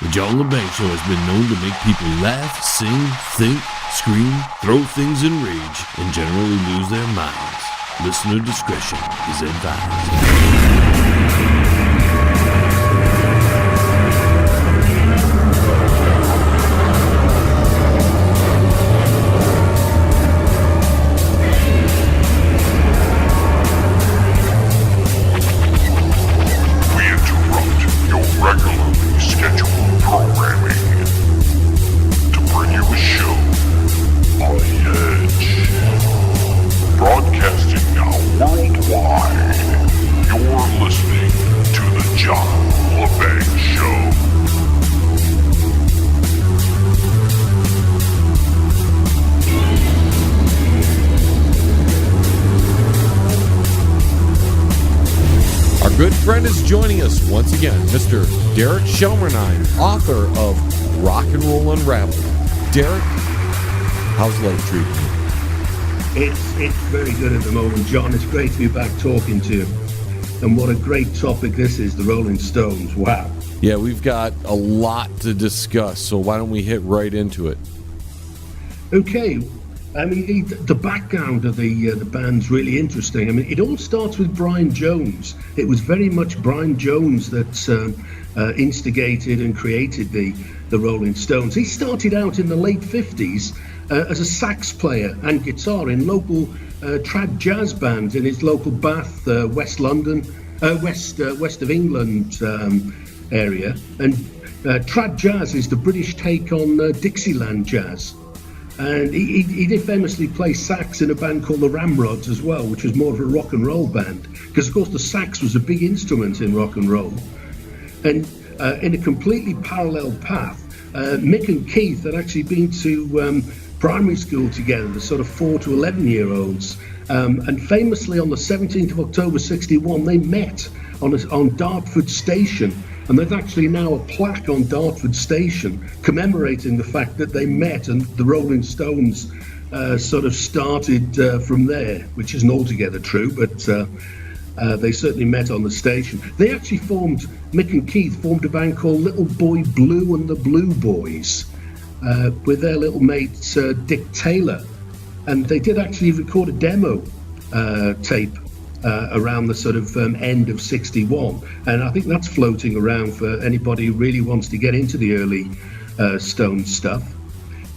The John Lebang Show has been known to make people laugh, sing, think, scream, throw things in rage, and generally lose their minds. Listener discretion is advised. Good friend is joining us once again, Mr. Derek Shelmerdine, author of RocknRoll Unravelled. Derek, how's life treating you? It's very good at the moment, John. It's great to be back talking to you. And what a great topic this is, the Rolling Stones. Wow. Yeah, we've got a lot to discuss, so why don't we hit right into it? Okay. I mean, the background of the band's really interesting. I mean, it all starts with Brian Jones. It was very much Brian Jones that instigated and created the Rolling Stones. He started out in the late 50s as a sax player and guitar in local trad jazz bands in his local Bath, West London, west of England area. And trad jazz is the British take on Dixieland jazz. And he did famously play sax in a band called the Ramrods as well, which was more of a rock and roll band, because of course the sax was a big instrument in rock and roll. And in a completely parallel path, Mick and Keith had actually been to primary school together, the sort of 4 to 11-year-olds. And famously on the 17th of October 61, they met on Dartford Station. And there's actually now a plaque on Dartford Station commemorating the fact that they met, and the Rolling Stones sort of started from there, which isn't altogether true, but they certainly met on the station. They actually Mick and Keith formed a band called Little Boy Blue and the Blue Boys with their little mate Dick Taylor. And they did actually record a demo tape around the sort of end of 61, and I think that's floating around for anybody who really wants to get into the early Stones stuff.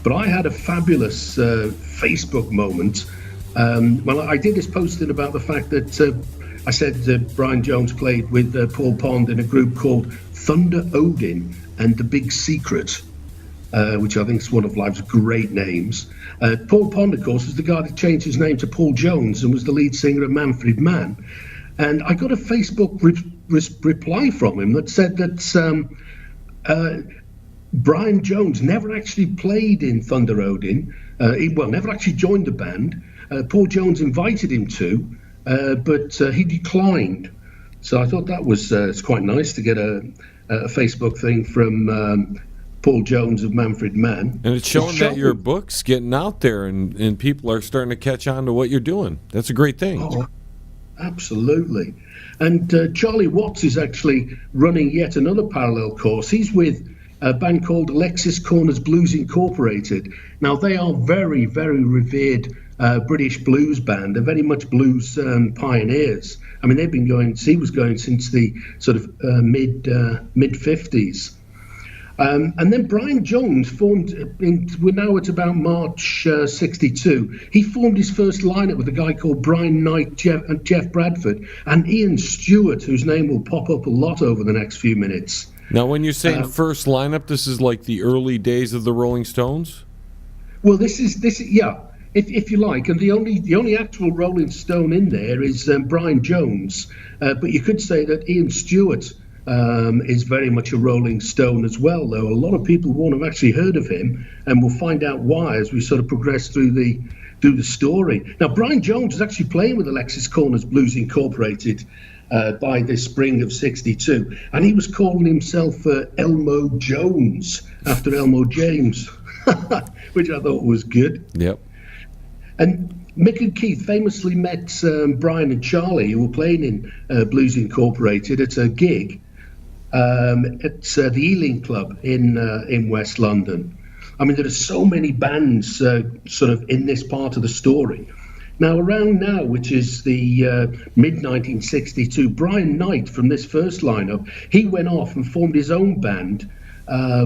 But I had a fabulous Facebook moment. Well, I did this posting about the fact that I said Brian Jones played with Paul Pond in a group called Thunder Odin and the Big Secret, which I think is one of life's great names. Paul Pond, of course, was the guy that changed his name to Paul Jones and was the lead singer of Manfred Mann. And I got a Facebook reply from him that said that Brian Jones never actually played in Thunder Odin. Never actually joined the band. Paul Jones invited him to, but he declined. So I thought that was it's quite nice to get a Facebook thing from Paul Jones of Manfred Mann. And it's showing that your book's getting out there and people are starting to catch on to what you're doing. That's a great thing. Oh, absolutely. And Charlie Watts is actually running yet another parallel course. He's with a band called Alexis Corners Blues Incorporated. Now, they are very, very revered British blues band. They're very much blues pioneers. I mean, he was going since the sort of mid-50s. And then Brian Jones we're now at about March 62. He formed his first lineup with a guy called Brian Knight, Jeff Bradford, and Ian Stewart, whose name will pop up a lot over the next few minutes. Now, when you're saying first lineup, this is like the early days of the Rolling Stones? Well, this is yeah, if you like. And the only actual Rolling Stone in there is Brian Jones. But you could say that Ian Stewart is very much a Rolling Stone as well, though a lot of people won't have actually heard of him, and we'll find out why as we sort of progress through the story. Now, Brian Jones was actually playing with Alexis Corners Blues Incorporated by the spring of 62, and he was calling himself Elmo Jones after Elmo James, which I thought was good. Yep. And Mick and Keith famously met Brian and Charlie, who were playing in Blues Incorporated at a gig. at the Ealing Club in West London. I mean, there are so many bands sort of in this part of the story. Now, around now, which is the mid-1962, Brian Knight from this first lineup, he went off and formed his own band,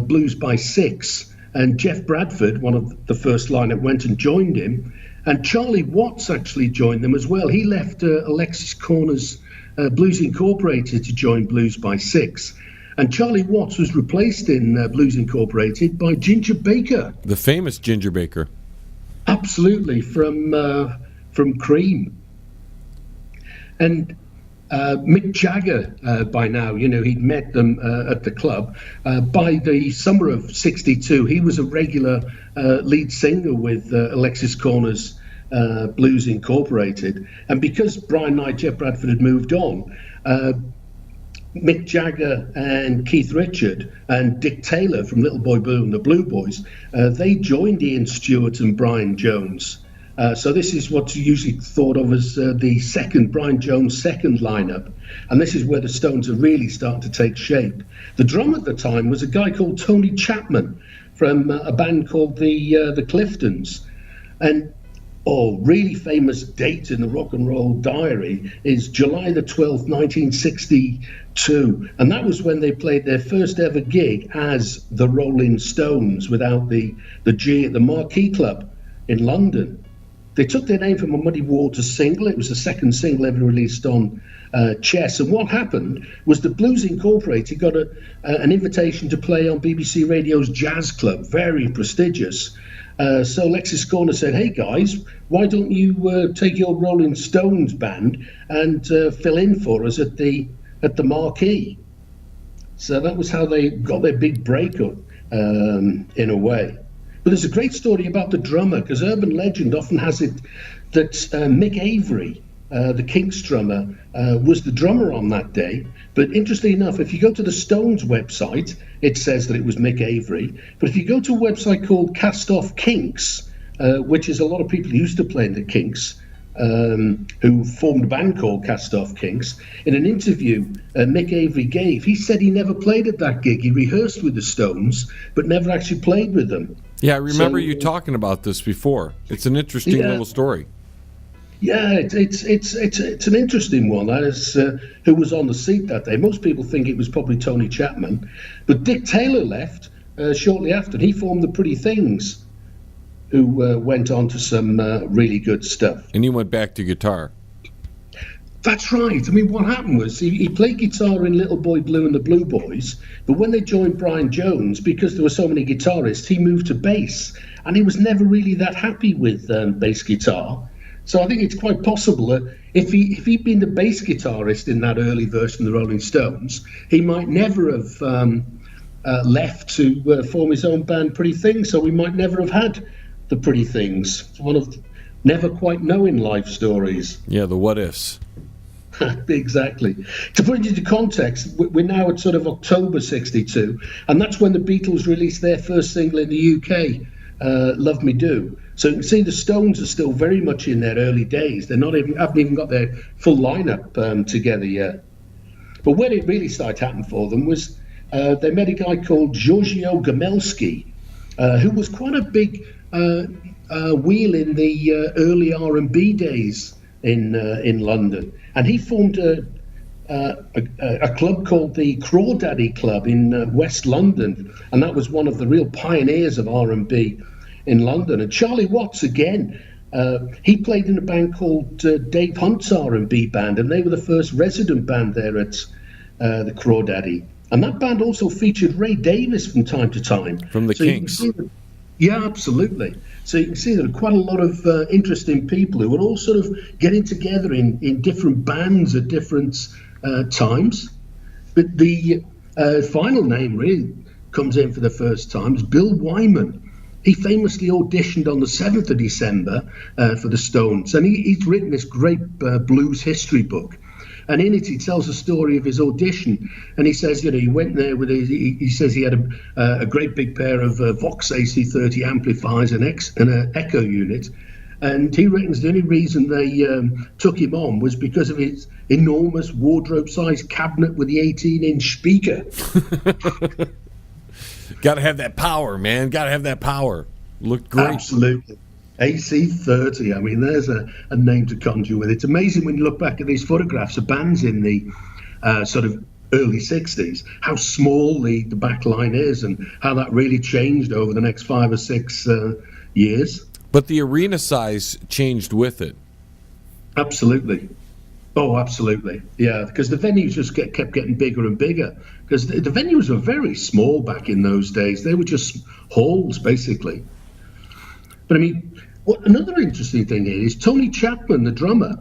Blues by Six. And Jeff Bradford, one of the first lineup, went and joined him. And Charlie Watts actually joined them as well. He left Alexis Corner's Blues Incorporated to join Blues by Six. And Charlie Watts was replaced in Blues Incorporated by Ginger Baker. The famous Ginger Baker. Absolutely, from Cream. And Mick Jagger, by now, he'd met them at the club. By the summer of '62, he was a regular lead singer with Alexis Corner's Blues Incorporated. And because Brian Knight, Jeff Bradford had moved on, Mick Jagger and Keith Richard and Dick Taylor from Little Boy Blue and the Blue Boys, they joined Ian Stewart and Brian Jones. So this is what's usually thought of as the Brian Jones second lineup. And this is where the Stones are really starting to take shape. The drummer at the time was a guy called Tony Chapman from a band called the Cliftons. And really famous date in the Rock and Roll Diary is July the 12th, 1962. And that was when they played their first ever gig as the Rolling Stones without the G at the Marquee Club in London. They took their name from a Muddy Waters single. It was the second single ever released on Chess. And what happened was that Blues Incorporated got an invitation to play on BBC Radio's Jazz Club, very prestigious. So Alexis Corner said, "Hey guys, why don't you take your Rolling Stones band and fill in for us at the Marquee?" So that was how they got their big breakup, in a way. But there's a great story about the drummer, because urban legend often has it that Mick Avery, the Kinks drummer, was the drummer on that day. But interestingly enough, if you go to the Stones website, it says that it was Mick Avery. But if you go to a website called Cast Off Kinks, which is a lot of people who used to play in the Kinks, who formed a band called Cast Off Kinks, in an interview Mick Avery gave, he said he never played at that gig. He rehearsed with the Stones, but never actually played with them. Yeah, I remember you talking about this before. It's an interesting little story. Yeah, it's an interesting one. That is who was on the seat that day. Most people think it was probably Tony Chapman, but Dick Taylor left shortly after. He formed the Pretty Things, who went on to some really good stuff. And he went back to guitar. That's right. I mean, what happened was he played guitar in Little Boy Blue and the Blue Boys, but when they joined Brian Jones, because there were so many guitarists, he moved to bass, and he was never really that happy with bass guitar. So I think it's quite possible that if he'd been the bass guitarist in that early version of the Rolling Stones, he might never have left to form his own band, Pretty Things, so we might never have had the Pretty Things. It's one of never quite knowing life stories. Yeah, the what ifs. Exactly. To put it into context, we're now at sort of October '62, and that's when the Beatles released their first single in the UK, Love Me Do. So you can see the Stones are still very much in their early days. They're haven't even got their full lineup together yet. But when it really started happening for them was they met a guy called Giorgio Gamelski, who was quite a big wheel in the early R&B days in London, and he formed a club called the Crawdaddy Club in West London, and that was one of the real pioneers of R&B in London. And Charlie Watts, again, he played in a band called Dave Hunt's R&B band, and they were the first resident band there at the Crawdaddy. And that band also featured Ray Davies from time to time. From the Kinks. Yeah, absolutely. So you can see there are quite a lot of interesting people who are all sort of getting together in different bands at different times. But the final name really comes in for the first time is Bill Wyman. He famously auditioned on the 7th of December for the Stones, and he's written this great blues history book. And in it, he tells the story of his audition. And he says, he went there with he says he had a great big pair of Vox AC30 amplifiers and an echo unit. And he reckons the only reason they took him on was because of enormous wardrobe-sized cabinet with the 18-inch speaker. Got to have that power, man. Got to have that power. Looked great. Absolutely. AC30, I mean, there's a name to conjure with. It's amazing when you look back at these photographs of bands in the sort of early 60s, how small the back line is and how that really changed over the next 5 or 6 years. But the arena size changed with it. Absolutely. Oh, absolutely. Yeah, because the venues just kept getting bigger and bigger. Because the venues were very small back in those days. They were just halls, basically. But I mean, another interesting thing here is Tony Chapman, the drummer.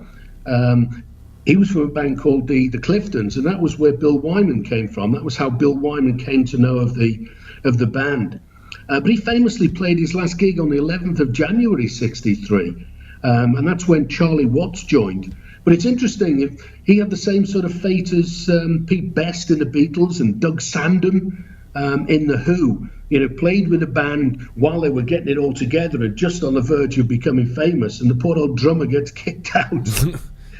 He was from a band called the Cliftons, and that was where Bill Wyman came from. That was how Bill Wyman came to know of the band. But he famously played his last gig on the 11th of January, 63. And that's when Charlie Watts joined. But it's interesting, he had the same sort of fate as Pete Best in the Beatles and Doug Sandon in The Who. You know, played with a band while they were getting it all together and just on the verge of becoming famous, and the poor old drummer gets kicked out.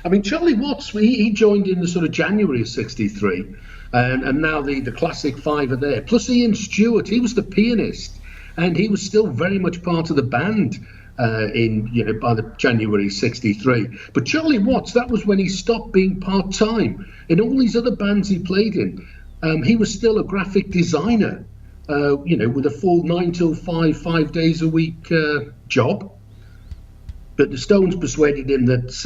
I mean, Charlie Watts, he joined in the sort of January of 63, and now the classic five are there. Plus Ian Stewart, he was the pianist, and he was still very much part of the band by the January 63. But Charlie Watts, that was when he stopped being part-time. In all these other bands he played in, he was still a graphic designer, with a full 9 till 5 days a week job. But the Stones persuaded him that it's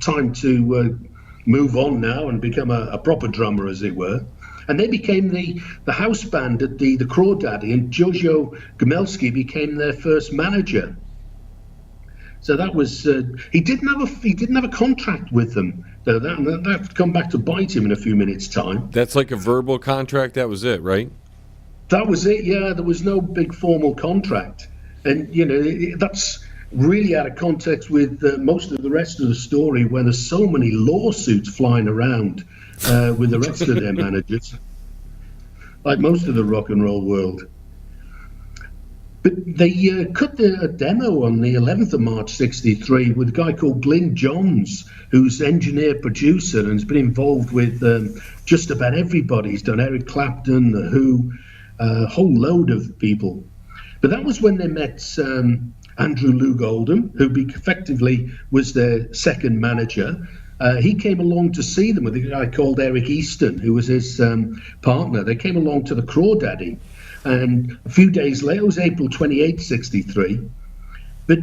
time to move on now and become a proper drummer, as it were. And they became the house band at the Crawdaddy, and Jojo Gomelski became their first manager. So that was he didn't have a contract with them, though. That come back to bite him in a few minutes' time. That's like a verbal contract. That was it, right? That was it. Yeah, there was no big formal contract, and that's really out of context with most of the rest of the story, where there's so many lawsuits flying around with the rest of their managers, like most of the rock and roll world. But they cut a demo on the 11th of March 63 with a guy called Glyn Johns, who's engineer-producer and has been involved with just about everybody. He's done Eric Clapton, The Who, a whole load of people. But that was when they met Andrew Loog Oldham, who effectively was their second manager. He came along to see them with a guy called Eric Easton, who was his partner. They came along to the Crawdaddy. And a few days later, it was April 28, 63, but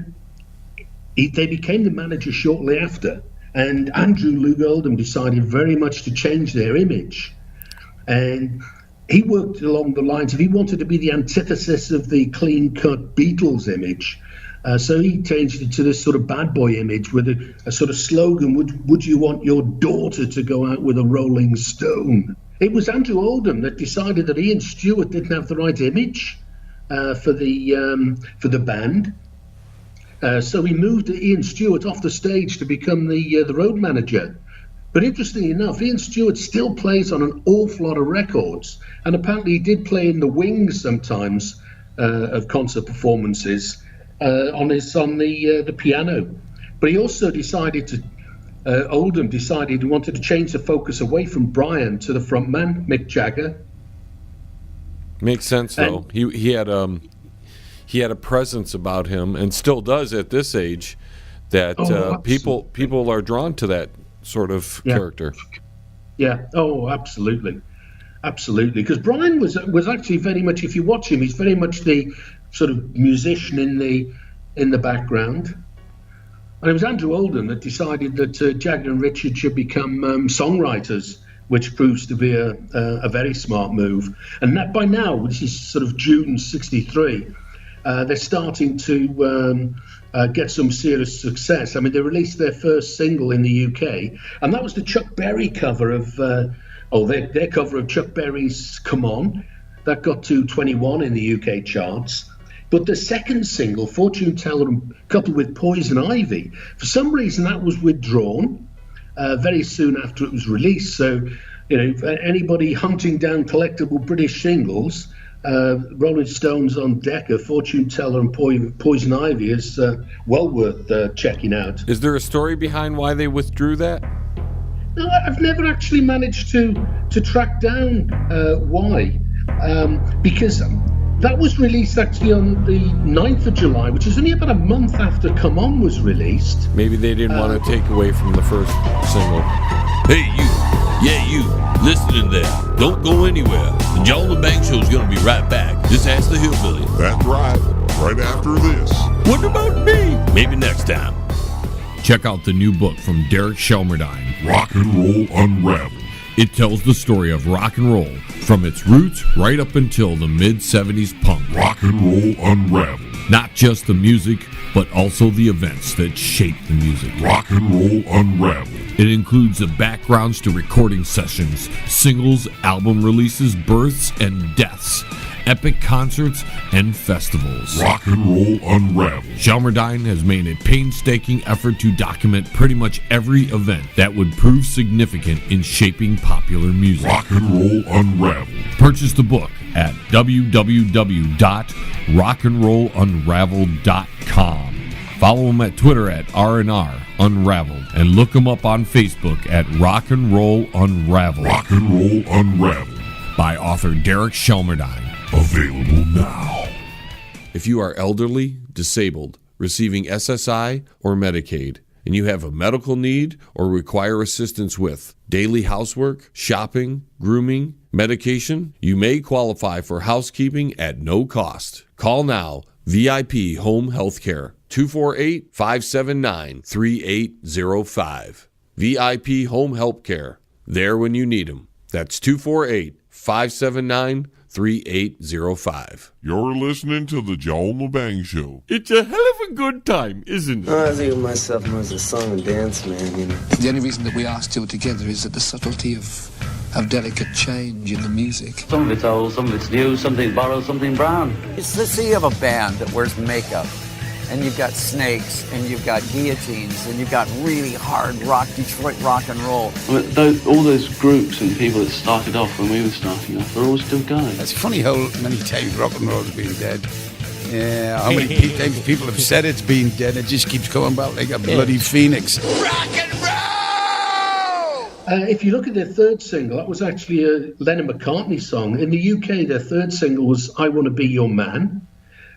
they became the manager shortly after. And Andrew Loog Oldham decided very much to change their image. And he worked along the lines of he wanted to be the antithesis of the clean-cut Beatles image. So he changed it to this sort of bad boy image with a sort of slogan, would you want your daughter to go out with a Rolling Stone? It was Andrew Oldham that decided that Ian Stewart didn't have the right image for the band. So he moved Ian Stewart off the stage to become the road manager. But interestingly enough, Ian Stewart still plays on an awful lot of records, and apparently he did play in the wings sometimes of concert performances on the piano. But he also decided Oldham decided he wanted to change the focus away from Brian to the frontman, Mick Jagger. Makes sense, though. He had a presence about him, and still does at this age, that people are drawn to that sort of character. Yeah. Oh, absolutely, because Brian was actually very much, if you watch him, he's very much the sort of musician in the background. And it was Andrew Oldham that decided that Jagger and Richard should become songwriters, which proves to be a very smart move. And that by now, which is sort of June 63, they're starting to get some serious success. I mean, they released their first single in the UK, and that was the Chuck Berry cover of, their cover of Chuck Berry's Come On. That got to 21 in the UK charts. But the second single, Fortune Teller, coupled with Poison Ivy, for some reason that was withdrawn very soon after it was released. So, anybody hunting down collectible British singles, Rolling Stones on Decca, Fortune Teller, and Poison Ivy is well worth checking out. Is there a story behind why they withdrew that? No, I've never actually managed to track down why, because that was released actually on the 9th of July, which is only about a month after Come On was released. Maybe they didn't want to take away from the first single. Hey, you. Yeah, you. Listening there. Don't go anywhere. The John Lebang Show is going to be right back. Just ask the hillbilly. That's right. Right after this. What about me? Maybe next time. Check out the new book from Derek Shelmerdine, Rock and Roll Unraveled. It tells the story of rock and roll from its roots right up until the mid-70s punk. Rock and Roll Unraveled. Not just the music, but also the events that shaped the music. Rock and Roll Unraveled. It includes the backgrounds to recording sessions, singles, album releases, births and deaths, epic concerts, and festivals. Rock and Roll Unraveled. Shelmerdine has made a painstaking effort to document pretty much every event that would prove significant in shaping popular music. Rock and Roll Unraveled. Purchase the book at www.rocknrollunraveled.com. Follow him at Twitter at R&R Unraveled, and look him up on Facebook at Rock and Roll Unraveled. Rock and Roll Unraveled. By author Derek Shelmerdine. Available now. If you are elderly, disabled, receiving SSI or Medicaid, and you have a medical need or require assistance with daily housework, shopping, grooming, medication, you may qualify for housekeeping at no cost. Call now. VIP Home Healthcare, 248-579-3805. VIP Home Healthcare, there when you need them. That's 248-579-3805. You're listening to the John Lebang Show. It's a hell of a good time, isn't it? I think of myself more as a song and dance man, you know. The only reason that we are still together is that the subtlety of delicate change in the music. Some of it's old, some of it's new, something borrowed, something brown. It's the sea of a band that wears makeup, and you've got snakes, and you've got guillotines, and you've got really hard rock, Detroit rock and roll. I mean, all those groups and people that started off when we were starting off, they're all still going. It's funny how many times rock and roll's been dead. Yeah, how many times people have said it's been dead, it just keeps coming back like a bloody phoenix. Rock and roll! If you look at their third single, that was actually a Lennon McCartney song. In the UK, their third single was I Want to Be Your Man.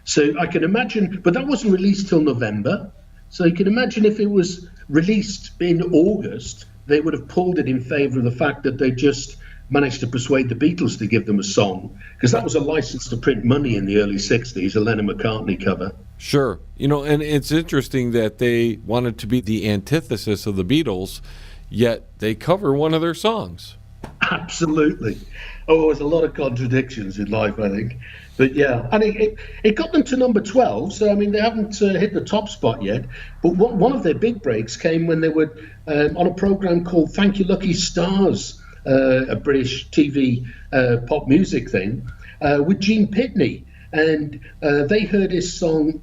So I can imagine, but that wasn't released till November. So you can imagine if it was released in August, they would have pulled it in favour of the fact that they just managed to persuade the Beatles to give them a song. Because that was a license to print money in the early 60s, a Lennon McCartney cover. Sure. And it's interesting that they wanted to be the antithesis of the Beatles, yet they cover one of their songs. Absolutely. Oh, there's a lot of contradictions in life, I think. But yeah, and it got them to number 12, so I mean, they haven't hit the top spot yet. But one of their big breaks came when they were on a program called Thank You Lucky Stars, a British TV pop music thing, with Gene Pitney. And they heard his song,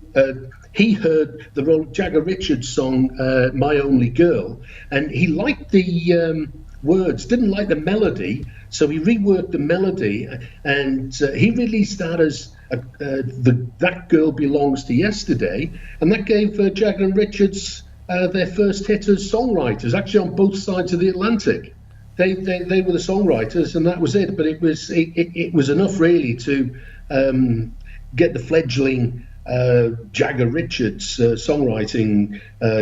he heard the Jagger Richards song, My Only Girl, and he liked the words, didn't like the melody, so he reworked the melody, and he released that as That Girl Belongs to Yesterday, and that gave Jagger and Richards their first hit as songwriters, actually on both sides of the Atlantic. They were the songwriters, and that was it. But it was enough really to get the fledgling Jagger Richards songwriting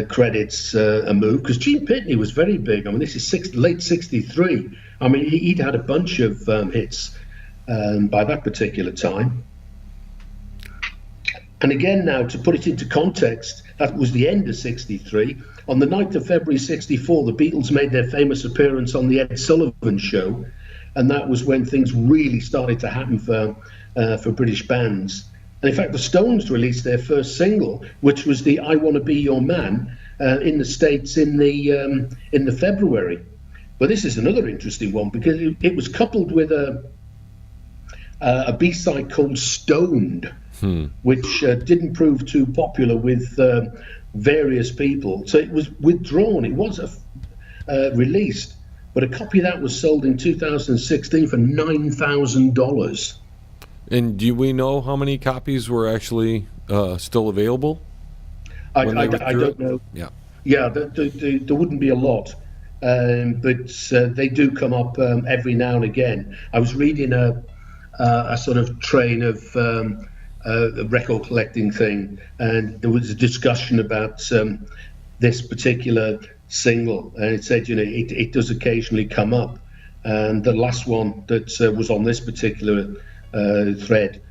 credits a move, because Gene Pitney was very big. I mean, this is late '63. I mean, he'd had a bunch of hits by that particular time. And again, now to put it into context, that was the end of '63. On the 9th of February '64, the Beatles made their famous appearance on the Ed Sullivan Show, and that was when things really started to happen for British bands. And in fact, the Stones released their first single, which was the "I Want to Be Your Man," in the States in the February. But this is another interesting one because it was coupled with a B-side called "Stoned," which didn't prove too popular with various people. So it was withdrawn. It was released, but a copy of that was sold in 2016 for $9,000. And do we know how many copies were actually still available? I don't know. Yeah. Yeah, there wouldn't be a lot. but they do come up every now and again. I was reading a sort of train of a record collecting thing, and there was a discussion about this particular single, and it said, it does occasionally come up, and the last one that was on this particular thread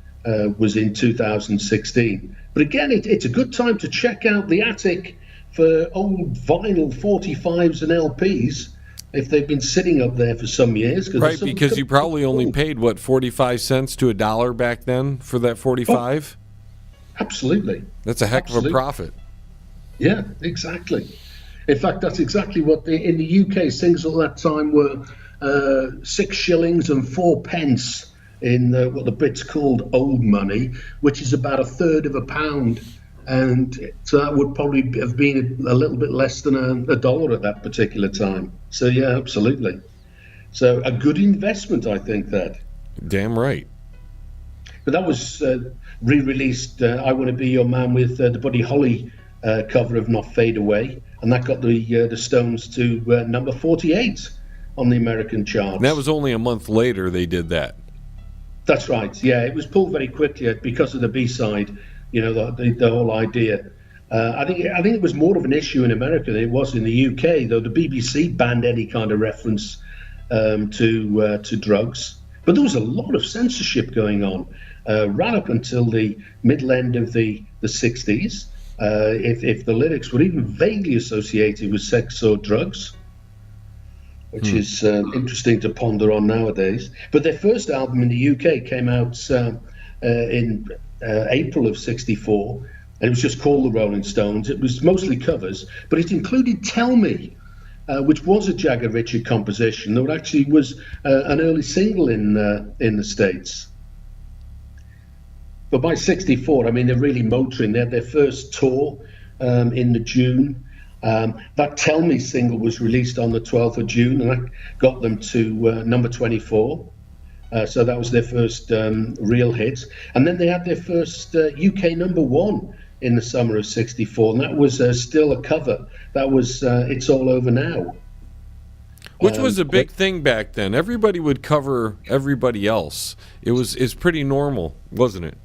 was in 2016. But again, it's a good time to check out the attic for old vinyl 45s and LPs if they've been sitting up there for some years. Right, because you probably only paid, 45 cents to $1 back then for that 45? Oh, absolutely. That's a heck of a profit. Yeah, exactly. In fact, that's exactly what in the UK, singles at that time were 6 shillings and 4 pence in what the Brits called old money, which is about a third of a pound. And so that would probably have been a little bit less than a dollar at that particular time. So, yeah, absolutely. So a good investment, I think, that. Damn right. But that was re-released, I Want to Be Your Man, with the Buddy Holly cover of Not Fade Away. And that got the Stones to number 48 on the American charts. And that was only a month later they did that. That's right. Yeah, it was pulled very quickly because of the B-side. The whole idea. I think it was more of an issue in America than it was in the UK, though the BBC banned any kind of reference to drugs. But there was a lot of censorship going on right up until the middle end of the 60s. If the lyrics were even vaguely associated with sex or drugs, which is interesting to ponder on nowadays. But their first album in the UK came out in April of '64, and it was just called The Rolling Stones. It was mostly covers, but it included Tell Me, which was a Jagger Richard composition that actually was an early single in the States. But by '64, I mean, they're really motoring. They had their first tour in the June. That Tell Me single was released on the 12th of June, and that got them to number 24. So that was their first real hit. And then they had their first UK number 1 in the summer of '64, and that was still a cover. That was It's All Over Now. Which was a big thing back then. Everybody would cover everybody else. It's pretty normal, wasn't it?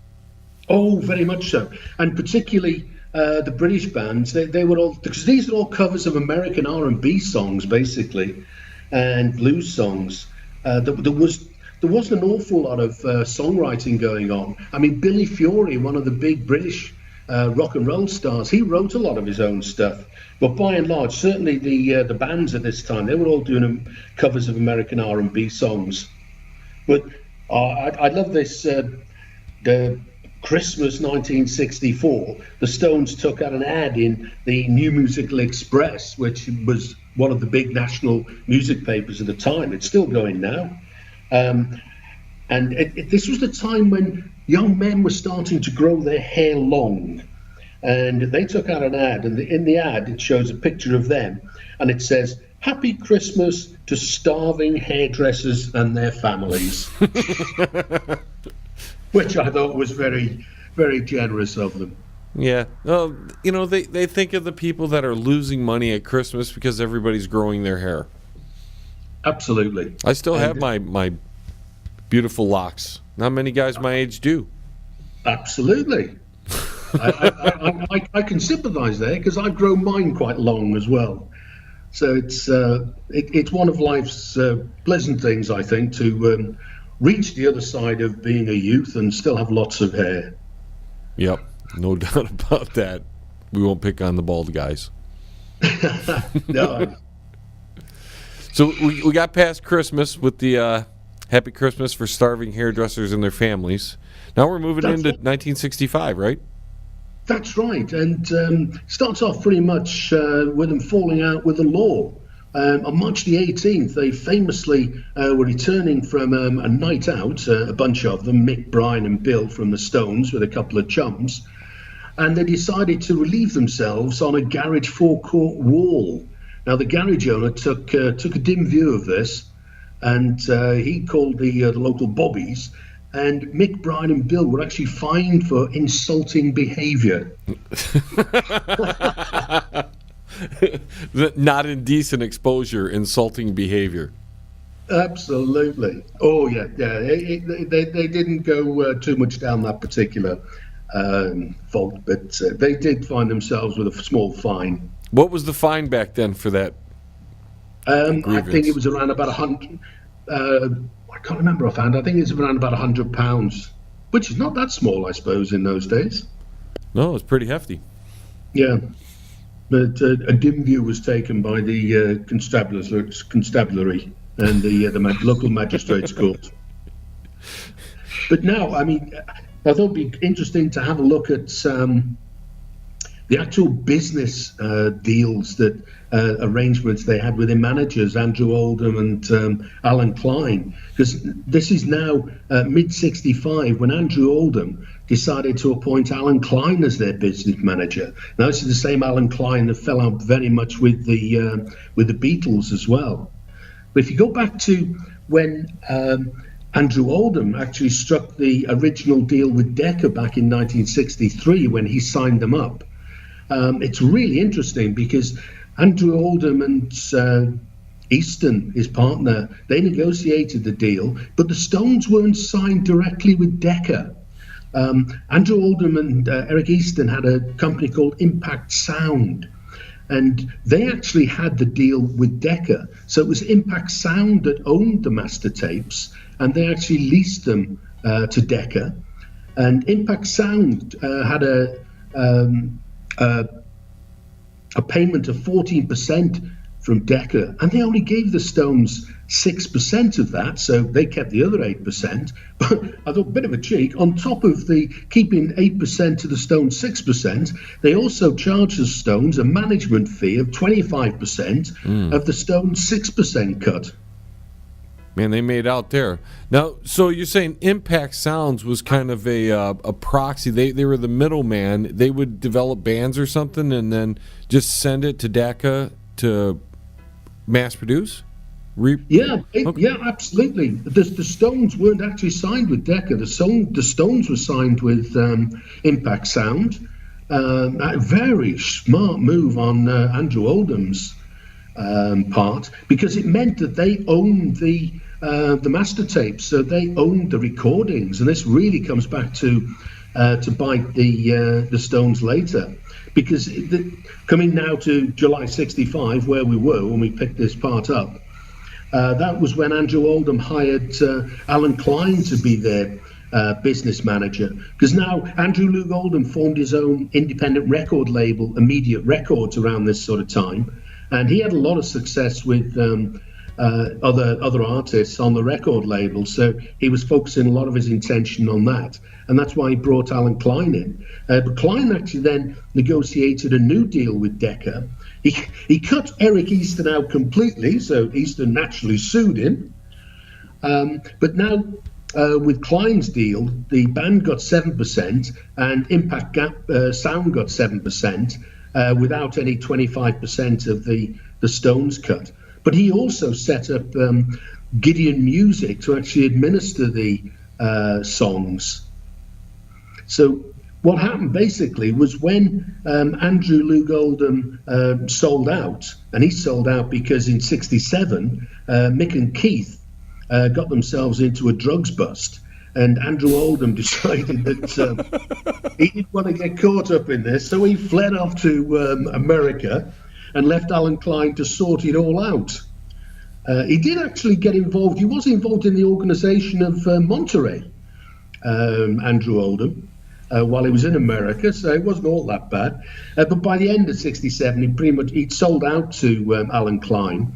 Oh, very much so. And particularly the British bands, they were all, because these are all covers of American R&B songs, basically, and blues songs. There wasn't an awful lot of songwriting going on. I mean, Billy Fury, one of the big British rock and roll stars, he wrote a lot of his own stuff. But by and large, certainly the bands at this time, they were all doing covers of American R&B songs. But I love this. The Christmas 1964, the Stones took out an ad in the New Musical Express, which was one of the big national music papers at the time. It's still going now. And this was the time when young men were starting to grow their hair long, and they took out an ad, and in the ad it shows a picture of them, and it says, "Happy Christmas to starving hairdressers and their families," which I thought was very, very generous of them. Yeah. Well, they think of the people that are losing money at Christmas because everybody's growing their hair. Absolutely. I still have my beautiful locks. Not many guys my age do. Absolutely. I can sympathise there because I've grown mine quite long as well. So it's one of life's pleasant things, I think, to reach the other side of being a youth and still have lots of hair. Yep, no doubt about that. We won't pick on the bald guys. No. So we got past Christmas with the Happy Christmas for starving hairdressers and their families. Now we're moving into 1965, right? That's right, and starts off pretty much with them falling out with the law. On March the 18th, they famously were returning from a night out, a bunch of them, Mick, Brian and Bill from the Stones with a couple of chums, and they decided to relieve themselves on a garage forecourt wall. Now, the garage owner took a dim view of this, and he called the local bobbies, and Mick, Brian and Bill were actually fined for insulting behaviour. not indecent exposure, insulting behavior. Absolutely. Oh yeah. They didn't go too much down that particular fault, but they did find themselves with a small fine. What was the fine back then for that? I think it was around about 100. I can't remember offhand. I think it was around about £100, which is not that small, I suppose, in those days. No, it's pretty hefty. Yeah, but a dim view was taken by the constabulary and the local magistrates' court. But now, I mean, I thought it'd be interesting to have a look at the actual business deals that arrangements they had with their managers, Andrew Oldham and Alan Klein, because this is now mid-65 when Andrew Oldham decided to appoint Alan Klein as their business manager. Now, this is the same Alan Klein that fell out very much with the Beatles as well. But if you go back to when Andrew Oldham actually struck the original deal with Decca back in 1963 when he signed them up, it's really interesting because Andrew Oldham and Easton, his partner, they negotiated the deal, but the Stones weren't signed directly with Decca. Andrew Oldham and Eric Easton had a company called Impact Sound, and they actually had the deal with Decca. So it was Impact Sound that owned the master tapes, and they actually leased them to Decca. And Impact Sound had a payment of 14% from Decca, and they only gave the Stones 6% of that, so they kept the other 8%. But I thought, a bit of a cheek. On top of the keeping 8% to the Stones 6%, they also charged the Stones a management fee of 25% of the Stones 6% cut. Man, they made out there. Now, so you're saying Impact Sounds was kind of a proxy. They were the middleman. They would develop bands or something and then just send it to Decca to mass produce? Yeah, absolutely. The Stones weren't actually signed with Decca. The Stones were signed with Impact Sound. A very smart move on Andrew Oldham's part, because it meant that they owned the master tapes, so they owned the recordings, and this really comes back to bite the Stones later, because coming now to July '65, where we were when we picked this part up, that was when Andrew Oldham hired Alan Klein to be their business manager, because now Andrew Luke Oldham formed his own independent record label, Immediate Records, around this sort of time, and he had a lot of success with other artists on the record label, so he was focusing a lot of his attention on that, and that's why he brought Alan Klein in. But Klein actually then negotiated a new deal with Decca. He cut Eric Easton out completely, so Easton naturally sued him. But now with Klein's deal, the band got 7% and Impact Sound got 7% without any 25% of the Stones cut. But he also set up Gideon Music to actually administer the songs. So what happened basically was when Andrew Luke Oldham sold out, and he sold out because in '67 Mick and Keith got themselves into a drugs bust, and Andrew Oldham decided that he didn't want to get caught up in this, so he fled off to America and left Alan Klein to sort it all out. He did actually get involved. He was involved in the organization of Monterey, Andrew Oldham, while he was in America, so it wasn't all that bad. But by the end of '67, he'd sold out to Alan Klein.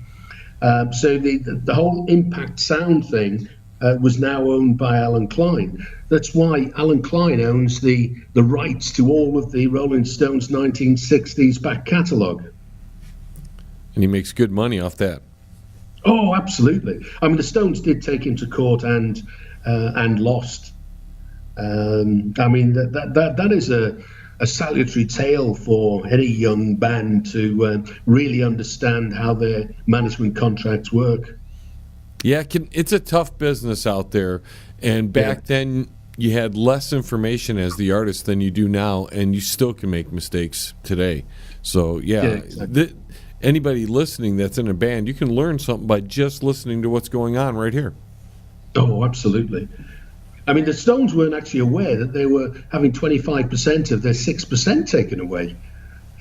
So the whole Impact Sound thing was now owned by Alan Klein. That's why Alan Klein owns the rights to all of the Rolling Stones 1960s back catalogue. And he makes good money off that. Oh, absolutely. I mean, the Stones did take him to court and lost. I mean, that is a salutary tale for any young band to really understand how their management contracts work. Yeah, it's a tough business out there. And back then, you had less information as the artist than you do now, and you still can make mistakes today. So, exactly. Anybody listening that's in a band, you can learn something by just listening to what's going on right here. Oh, absolutely. I mean, the Stones weren't actually aware that they were having 25% of their 6% taken away.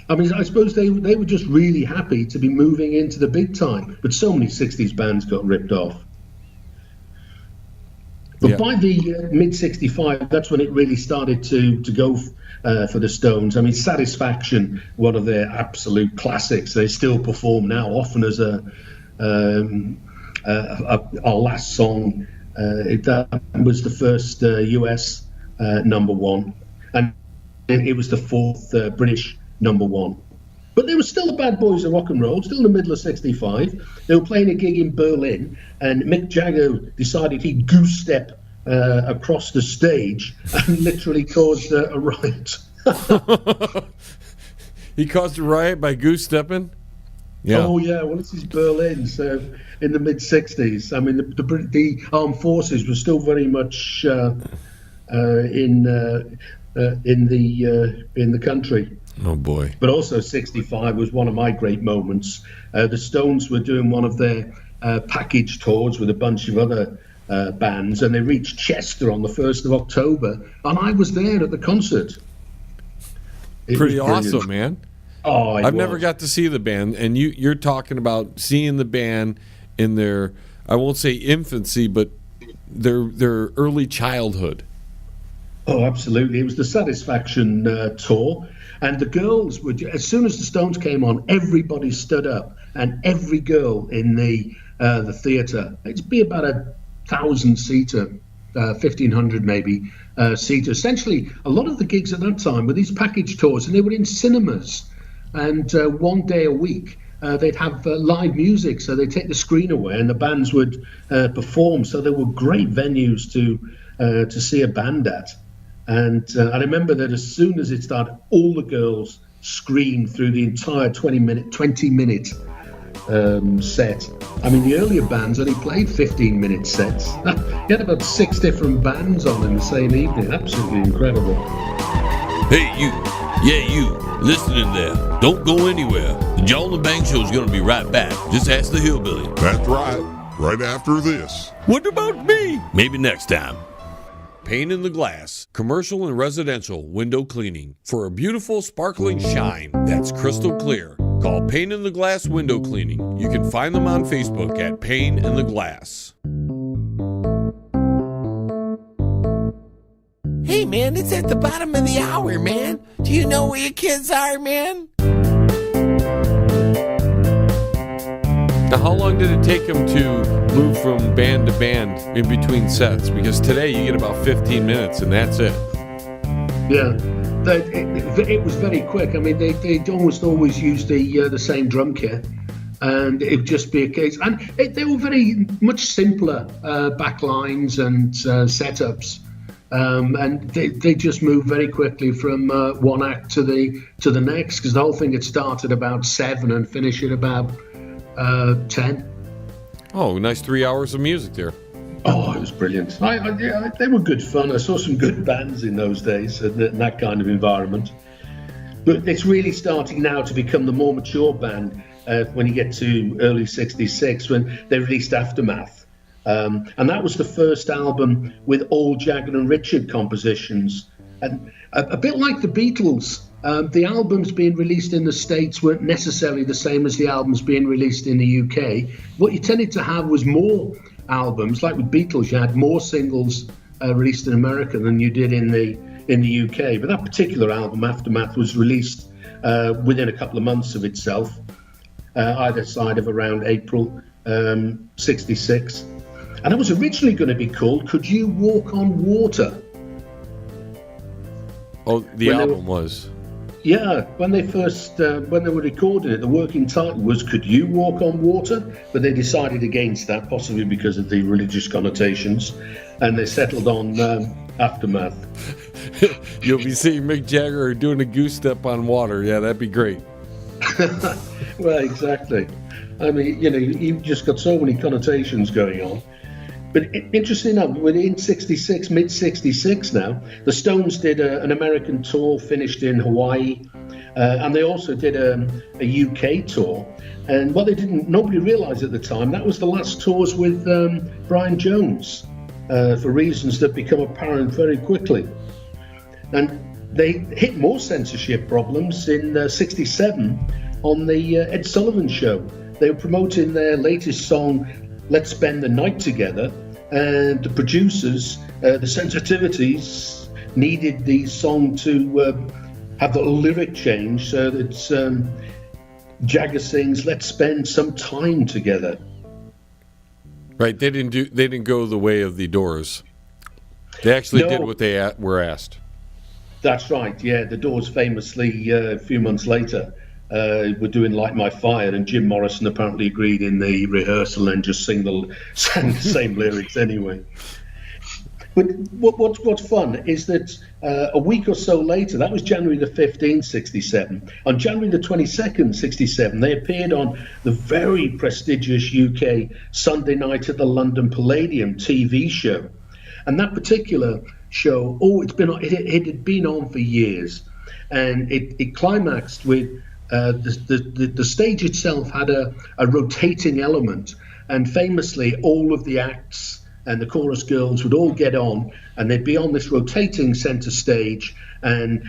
I mean, I suppose they were just really happy to be moving into the big time, but so many 60s bands got ripped off. But by the mid-65, that's when it really started to go for the Stones. I mean, Satisfaction, one of their absolute classics. They still perform now, often as our last song. That was the first US number one, and it was the fourth British number one. But they were still the bad boys of rock and roll, still in the middle of 65. They were playing a gig in Berlin, and Mick Jagger decided he'd goose step across the stage and literally caused a riot. He caused a riot by goose stepping? Yeah. Oh, yeah. Well, this is Berlin, so in the mid-60s. I mean, the armed forces were still very much in the country. Oh boy! But also 65 was one of my great moments. The Stones were doing one of their package tours with a bunch of other bands, and they reached Chester on the 1st of October, and I was there at the concert. Pretty awesome, man. Oh, I've never got to see the band, and you're talking about seeing the band in their, I won't say infancy, but their early childhood. Oh, absolutely. It was the Satisfaction tour. And the girls would, as soon as the Stones came on, everybody stood up, and every girl in the theatre, it'd be about 1,000-seater, 1,500 maybe seater. Essentially, a lot of the gigs at that time were these package tours, and they were in cinemas. And one day a week, they'd have live music, so they'd take the screen away, and the bands would perform. So there were great venues to see a band at. And I remember that as soon as it started, all the girls screamed through the entire 20-minute set. I mean, the earlier bands only played 15-minute sets. You had about 6 different bands on in the same evening. Absolutely incredible. Hey, you. Yeah, you. Listening there. Don't go anywhere. The John Lebang Show is going to be right back. Just ask the hillbilly. That's right. Right after this. What about me? Maybe next time. Pane in the Glass, commercial and residential window cleaning. For a beautiful sparkling shine that's crystal clear, call Pane in the Glass Window Cleaning. You can find them on Facebook at Pane in the Glass. Hey, man, it's at the bottom of the hour, man. Do you know where your kids are, man? Now, how long did it take them to move from band to band in between sets? Because today you get about 15 minutes and that's it. Yeah, it was very quick. I mean, they almost always used the same drum kit, and it would just be a case. And they were very much simpler backlines and setups. And they just moved very quickly from one act to the next, because the whole thing had started about 7 and finished at about 10. Oh, nice 3 hours of music there. Oh, it was brilliant. They were good fun. I saw some good bands in those days in that kind of environment. But it's really starting now to become the more mature band when you get to early 66, when they released Aftermath. And that was the first album with all Jagger and Richard compositions. And a bit like the Beatles, the albums being released in the States weren't necessarily the same as the albums being released in the UK. What you tended to have was more albums. Like with Beatles, you had more singles released in America than you did in the UK. But that particular album, Aftermath, was released within a couple of months of itself, either side of around April 66. And it was originally going to be called Could You Walk on Water? Oh, the album was. Yeah, when they first, when they were recording it, the working title was Could You Walk on Water? But they decided against that, possibly because of the religious connotations, and they settled on Aftermath. You'll be seeing Mick Jagger doing a goose step on water. Yeah, that'd be great. Well, exactly. I mean, you know, you've just got so many connotations going on. But interesting enough, within '66, mid-'66 now, the Stones did an American tour, finished in Hawaii, and they also did a UK tour. And what nobody realised at the time, that was the last tours with Brian Jones, for reasons that become apparent very quickly. And they hit more censorship problems in '67 on the Ed Sullivan Show. They were promoting their latest song, Let's Spend the Night Together, and the producers, the sensitivities, needed the song to have the lyric change so that Jagger sings, "Let's spend some time together." Right, they didn't go the way of the Doors. They actually did what they were asked. That's right, yeah. The Doors famously, a few months later, were doing Light My Fire, and Jim Morrison apparently agreed in the rehearsal and just sang the same lyrics anyway. But what's fun is that a week or so later, that was January the 15th, '67. On January the 22nd, '67, they appeared on the very prestigious UK Sunday Night at the London Palladium TV show. And that particular show, it had been on for years, and it climaxed with the stage itself had a rotating element, and famously all of the acts and the chorus girls would all get on, and they'd be on this rotating center stage, and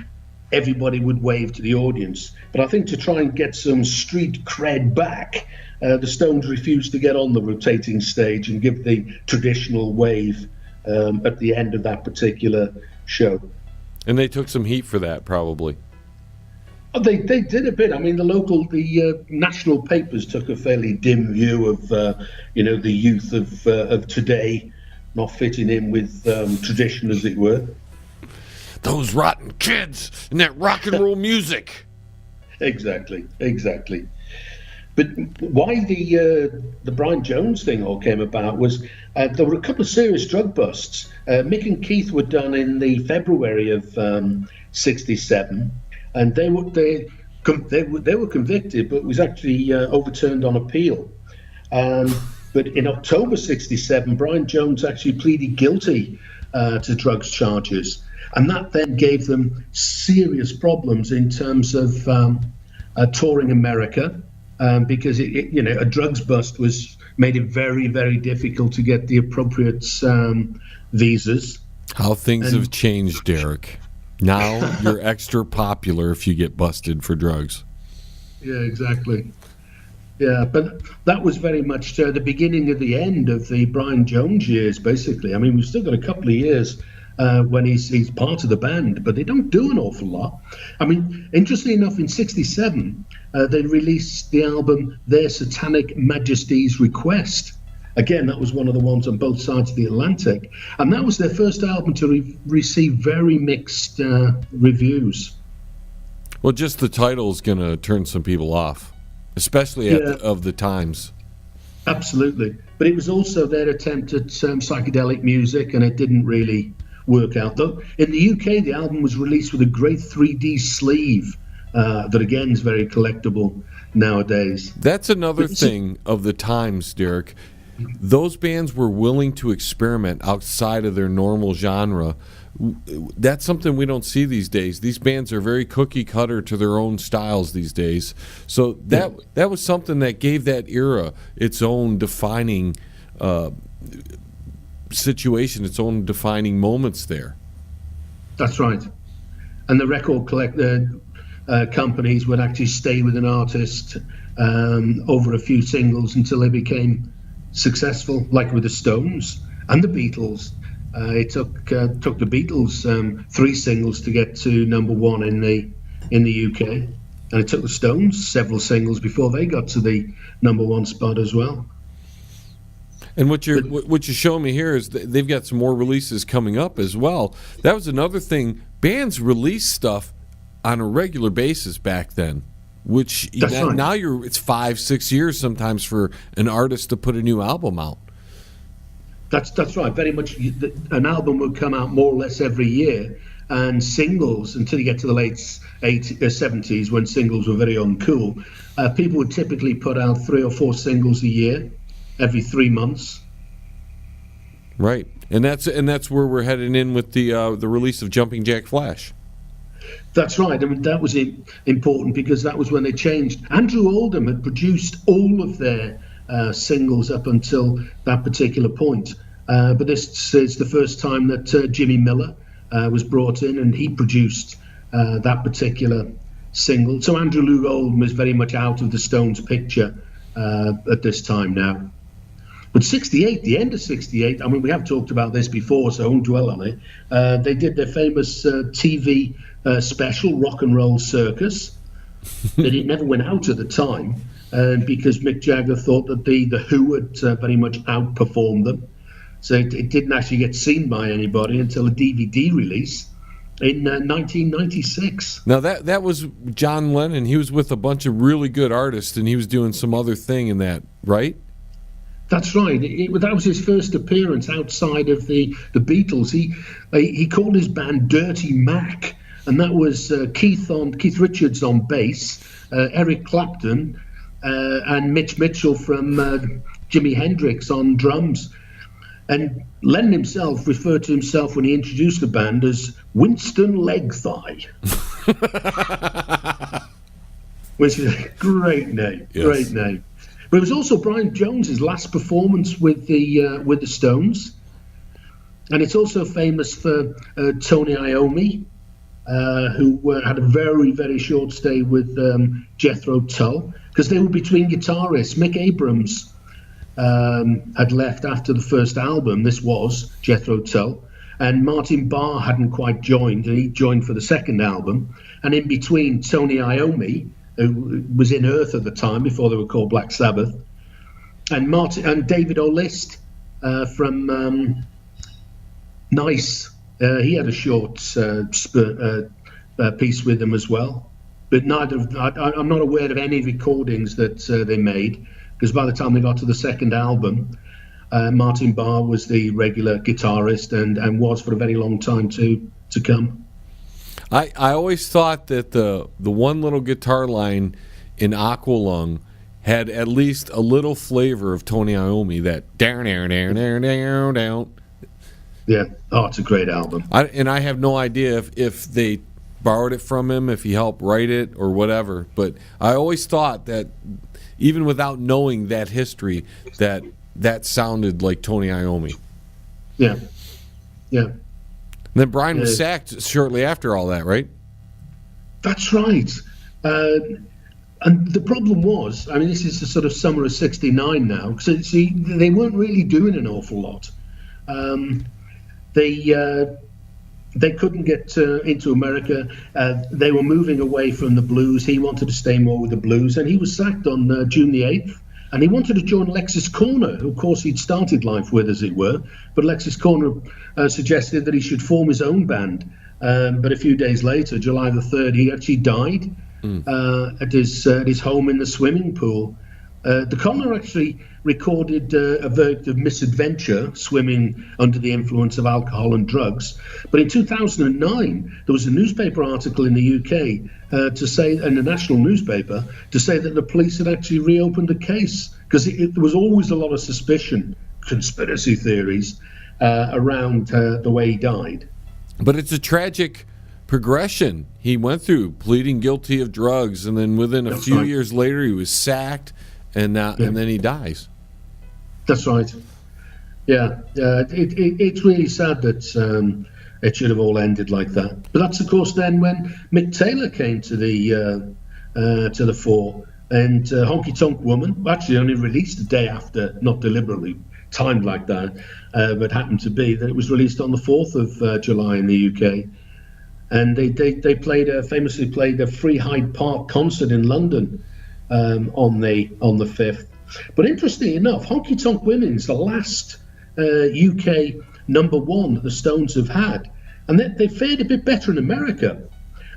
everybody would wave to the audience. But I think to try and get some street cred back, the Stones refused to get on the rotating stage and give the traditional wave at the end of that particular show. And they took some heat for that, probably. Oh, they did a bit. I mean, the national papers took a fairly dim view of, the youth of today not fitting in with tradition, as it were. Those rotten kids and that rock and roll music. Exactly. But why the Brian Jones thing all came about was there were a couple of serious drug busts. Mick and Keith were done in the February of '67. And they were convicted, but was actually overturned on appeal. But in October '67, Brian Jones actually pleaded guilty to drugs charges, and that then gave them serious problems in terms of touring America, because a drugs bust made it very, very difficult to get the appropriate visas. How things have changed, Derek. Now you're extra popular if you get busted for drugs. Yeah, exactly. Yeah, but that was very much the beginning of the end of the Brian Jones years, basically. I mean, we've still got a couple of years when he's part of the band, but they don't do an awful lot. I mean, interestingly enough, in '67, they released the album Their Satanic Majesty's Request. Again, that was one of the ones on both sides of the Atlantic. And that was their first album to receive very mixed reviews. Well, just the title is going to turn some people off, especially of the times. Absolutely. But it was also their attempt at psychedelic music, and it didn't really work out. Though in the UK, the album was released with a great 3D sleeve that, again, is very collectible nowadays. That's another thing of the times, Derek. Those bands were willing to experiment outside of their normal genre. That's something we don't see these days. These bands are very cookie cutter to their own styles these days. So that was something that gave that era its own defining situation, its own defining moments there. That's right. And the record companies would actually stay with an artist over a few singles until they became successful, like with the Stones and the Beatles. It took the Beatles 3 singles to get to number 1 in the UK, and it took the Stones several singles before they got to the number 1 spot as well. And what you're showing me here is they've got some more releases coming up as well. That was another thing. Bands release stuff on a regular basis back then, which now it's 5-6 years sometimes for an artist to put a new album out. That's right. Very much, an album would come out more or less every year, and singles until you get to the late 70s, when singles were very uncool. People would typically put out 3 or 4 singles a year, every 3 months. Right, and that's where we're heading in with the release of Jumping Jack Flash. That's right. I mean, that was important because that was when they changed. Andrew Oldham had produced all of their singles up until that particular point. But this is the first time that Jimmy Miller was brought in, and he produced that particular single. So Andrew Lou Oldham is very much out of the Stones picture at this time now. But 68, the end of 68, I mean, we have talked about this before, so I won't dwell on it. They did their famous TV special, Rock-and-Roll Circus. But it never went out at the time because Mick Jagger thought that the Who had very much outperformed them. So it didn't actually get seen by anybody until a DVD release in 1996. Now, that was John Lennon. He was with a bunch of really good artists, and he was doing some other thing in that, right? That's right. That was his first appearance outside of the Beatles. He called his band Dirty Mac, and that was Keith Richards on bass, Eric Clapton, and Mitch Mitchell from Jimi Hendrix on drums. And Lennon himself referred to himself when he introduced the band as Winston Leg Thigh, which is a great name. Yes. Great name. But it was also Brian Jones's last performance with the Stones, and it's also famous for Tony Iommi, who had a very, very short stay with Jethro Tull, because they were between guitarists. Mick Abrams had left after the first album. This was Jethro Tull, and Martin Barr hadn't quite joined, and he joined for the second album. And in between, Tony Iommi, who was in Earth at the time before they were called Black Sabbath, and David O'List from Nice. He had a short piece with them as well, but I'm not aware of any recordings that they made, because by the time they got to the second album, Martin Barr was the regular guitarist and was for a very long time to come. I always thought that the one little guitar line in Aqualung had at least a little flavor of Tony Iommi, that down, down, down, down, down, down. Yeah, oh, it's a great album. I have no idea if they borrowed it from him, if he helped write it or whatever, but I always thought that even without knowing that history, that sounded like Tony Iommi. Yeah, yeah. And then Brian was sacked shortly after all that, right? That's right. And the problem was, I mean, this is the sort of summer of '69 now. So see, they weren't really doing an awful lot. They couldn't get into America. They were moving away from the blues. He wanted to stay more with the blues, and he was sacked on June the 8th. And he wanted to join Lexis Corner, who, of course, he'd started life with, as it were. But Lexis Corner suggested that he should form his own band. But a few days later, July the 3rd, he actually died at his home in the swimming pool. The coroner actually recorded a verdict of misadventure, swimming under the influence of alcohol and drugs. But in 2009, there was a newspaper article in the UK to say, in a national newspaper, to say that the police had actually reopened the case, because there was always a lot of suspicion, conspiracy theories around the way he died. But it's a tragic progression he went through, pleading guilty of drugs, and then within a few years later, he was sacked. And then he dies. That's right. Yeah. It's really sad that it should have all ended like that. But that's, of course, then when Mick Taylor came to the fore, and Honky Tonk Woman, actually only released the day after, not deliberately timed like that, but happened to be that it was released on the 4th of July in the UK. And they famously played a free Hyde Park concert in London on the 5th. But interestingly enough, Honky Tonk Women's the last UK number one that the Stones have had, and they fared a bit better in America.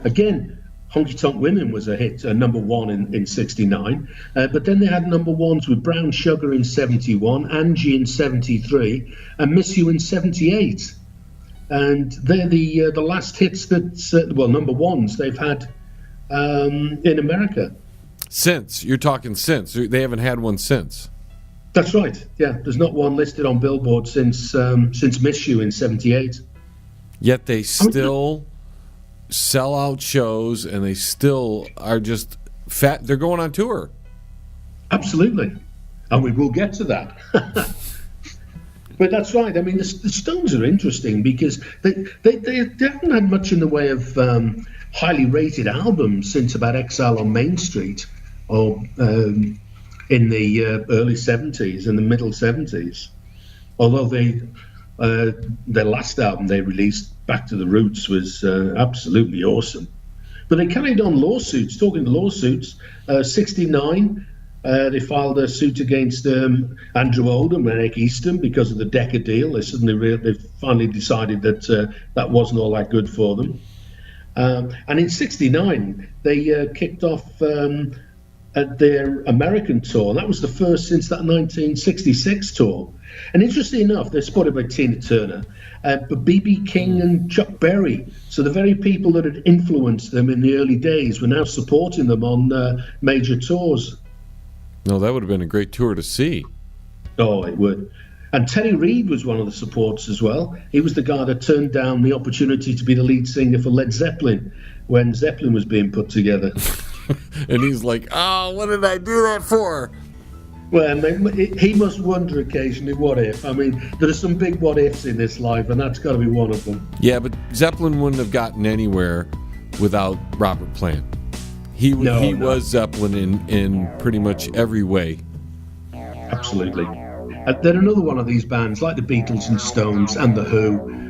Again, Honky Tonk Women was a hit, number one in '69, but then they had number ones with Brown Sugar in '71, Angie in '73, and Miss You in '78. And they're the last hits number ones they've had in America. Since. You're talking since. They haven't had one since. That's right. Yeah, there's not one listed on Billboard since Miss You in '78. Yet they still sell out shows, and they still are just fat. They're going on tour. Absolutely, and we will get to that. But that's right. I mean, the Stones are interesting because they haven't had much in the way of highly rated albums since about Exile on Main Street, or in the early '70s and the middle '70s. Although their last album they released, Back to the Roots, was absolutely awesome. But they carried on lawsuits. Talking to lawsuits, '69. They filed a suit against Andrew Oldham and Eric Easton because of the Decca deal. They finally decided that that wasn't all that good for them. And in '69, they kicked off at their American tour. And that was the first since that 1966 tour. And interestingly enough, they're supported by Tina Turner, but B.B. King and Chuck Berry. So the very people that had influenced them in the early days were now supporting them on major tours. No, that would have been a great tour to see. Oh, it would. And Terry Reid was one of the supporters as well. He was the guy that turned down the opportunity to be the lead singer for Led Zeppelin when Zeppelin was being put together. And he's like, oh, what did I do that for? Well, he must wonder occasionally, what if? I mean, there are some big what ifs in this life, and that's got to be one of them. Yeah, but Zeppelin wouldn't have gotten anywhere without Robert Plant. He was Zeppelin in pretty much every way. Absolutely. They're another one of these bands, like the Beatles and Stones and The Who,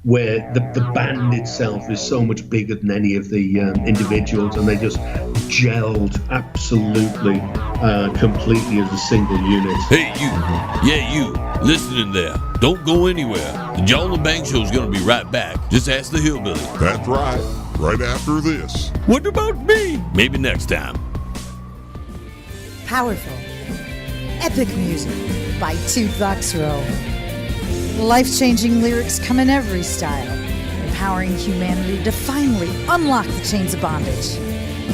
where the band itself is so much bigger than any of the individuals, and they just gelled absolutely, completely as a single unit. Hey, you listening there. Don't go anywhere. The John Lebang Show is going to be right back. Just ask the hillbilly. That's right after this. What about me? Maybe next time. Powerful, epic music by RocknRoll. Life-changing lyrics come in every style, empowering humanity to finally unlock the chains of bondage.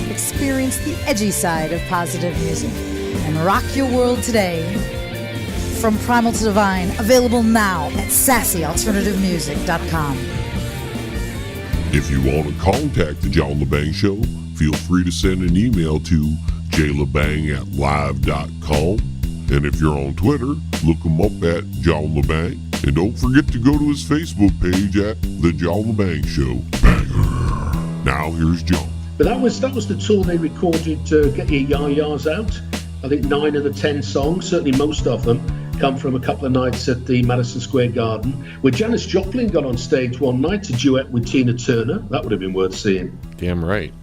Experience the edgy side of positive music and rock your world today. From Primal to Divine, available now at sassyalternativemusic.com. If you want to contact the John Lebang Show, feel free to send an email to jlebang@live.com. And if you're on Twitter, look him up at John Lebang. And don't forget to go to his Facebook page at The John Lebang Show. Now here's John. But that was the tour they recorded to Get Your Yah-Yahs Out. I think 9 of the 10 songs, certainly most of them, come from a couple of nights at the Madison Square Garden, where Janis Joplin got on stage one night to duet with Tina Turner. That would have been worth seeing. Damn right.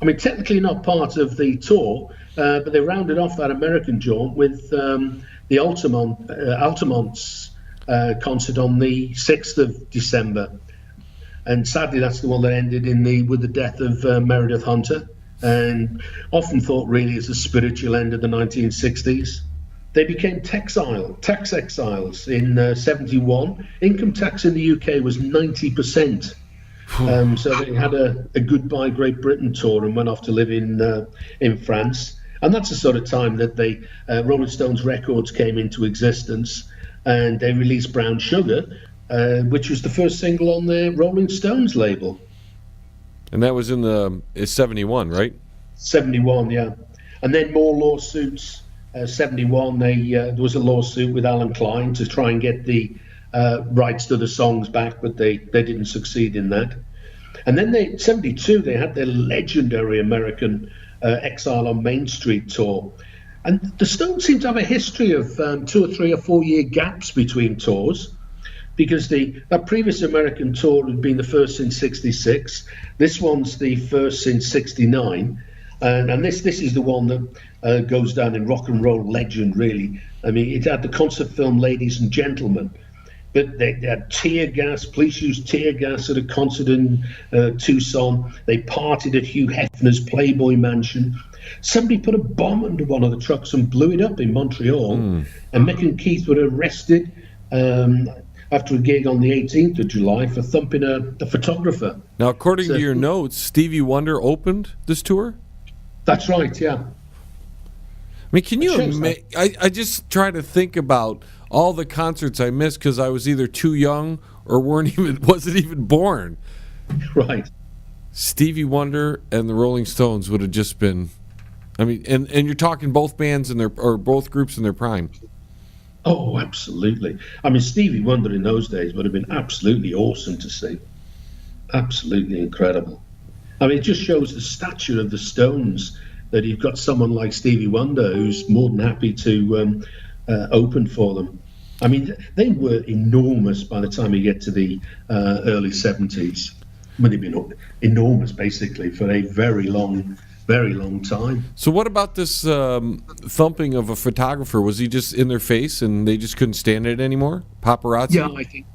I mean, technically not part of the tour, but they rounded off that American jaunt with the Altamontes concert on the 6th of December. And sadly, that's the one that ended with the death of Meredith Hunter, and often thought really as a spiritual end of the 1960s. They became tax exiles in 71. Income tax in the UK was 90%. So they had a goodbye Great Britain tour and went off to live in France. And that's the sort of time that Rolling Stones Records came into existence, and they released Brown Sugar, which was the first single on their Rolling Stones label. And that was in it's 71, right? 71, yeah. And then more lawsuits. 71, there was a lawsuit with Alan Klein to try and get the rights to the songs back, but they didn't succeed in that. And then 72, they had their legendary American Exile on Main Street tour. And the Stones seem to have a history of 2 or 3 or 4 year gaps between tours, because that previous American tour had been the first since 66. This one's the first since 69. And this is the one that goes down in rock and roll legend, really. I mean, it had the concert film Ladies and Gentlemen, but they had tear gas. Police used tear gas at a concert in Tucson. They partied at Hugh Hefner's Playboy Mansion. Somebody put a bomb under one of the trucks and blew it up in Montreal. And Mick and Keith were arrested after a gig on the 18th of July for thumping a photographer. Now, according to your notes, Stevie Wonder opened this tour? That's right, yeah. mean, can you imagine? I just try to think about all the concerts I missed because I was either too young or wasn't even born. Right. Stevie Wonder and the Rolling Stones would have just been. I mean, and you're talking both bands or both groups in their prime. Oh, absolutely. I mean, Stevie Wonder in those days would have been absolutely awesome to see. Absolutely incredible. I mean, it just shows the stature of the Stones that you've got someone like Stevie Wonder who's more than happy to open for them. I mean, they were enormous by the time you get to the early 70s. I mean, they've been enormous, basically, for a very long time. So what about this thumping of a photographer? Was he just in their face and they just couldn't stand it anymore? Paparazzi?